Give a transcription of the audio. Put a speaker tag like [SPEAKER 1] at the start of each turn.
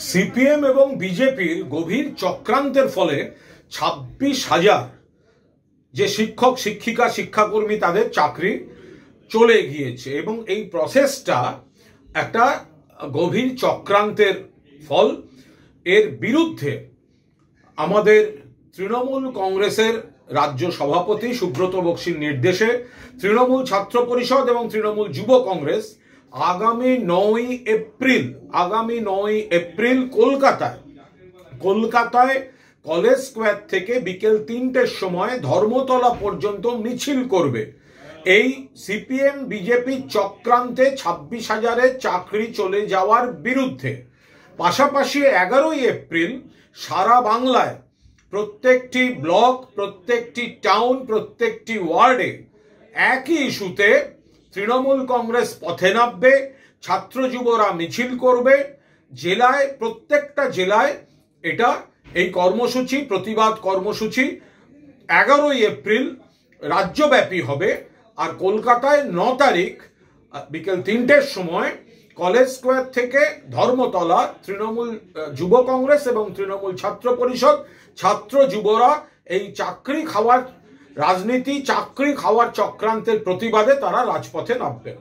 [SPEAKER 1] CPM এবং বিজেপির গভীর চক্রান্তের ফলে 26,000 যে শিক্ষক শিক্ষিকা শিক্ষাকর্মী তাদের চাকরি চলে গিয়েছে এবং এই প্রসেসটা একটা গভীর চক্রান্তের ফল। এর বিরুদ্ধে আমাদের তৃণমূল কংগ্রেসের রাজ্য সভাপতি সুব্রত বক্সির নির্দেশে তৃণমূল ছাত্র পরিষদ এবং তৃণমূল যুব কংগ্রেস আগামী 9 এপ্রিল কলকাতায় কলেজ স্কোয়ার থেকে বিকেল 3টের সময় ধর্মতলা পর্যন্ত মিছিল করবে। এই সিপিএম বিজেপি চক্রান্তে 26,000-এর চাকরি চলে যাওয়ার বিরুদ্ধে। পাশাপাশি 11 এপ্রিল সারা বাংলায় প্রত্যেকটি ব্লক, প্রত্যেকটি টাউন, প্রত্যেকটি ওয়ার্ডে একই ইস্যুতে তৃণমূল কংগ্রেস পথে নামবে, ছাত্র যুবরা মিছিল করবে। জেলায়, প্রত্যেকটা জেলায় এই কর্মসূচি, প্রতিবাদ কর্মসূচি 11 এপ্রিল রাজ্যব্যাপী হবে। আর কলকাতায় 9 তারিখ বিকেল 3টের সময় কলেজ স্কোয়ার থেকে ধর্মতলা তৃণমূল যুব কংগ্রেস এবং তৃণমূল ছাত্র পরিষদ ছাত্র যুবরা এই চাকরি খাওয়ার রাজনীতি, চাকরি খাওয়ার চক্রান্তের প্রতিবাদে তারা রাজপথে নামবেন।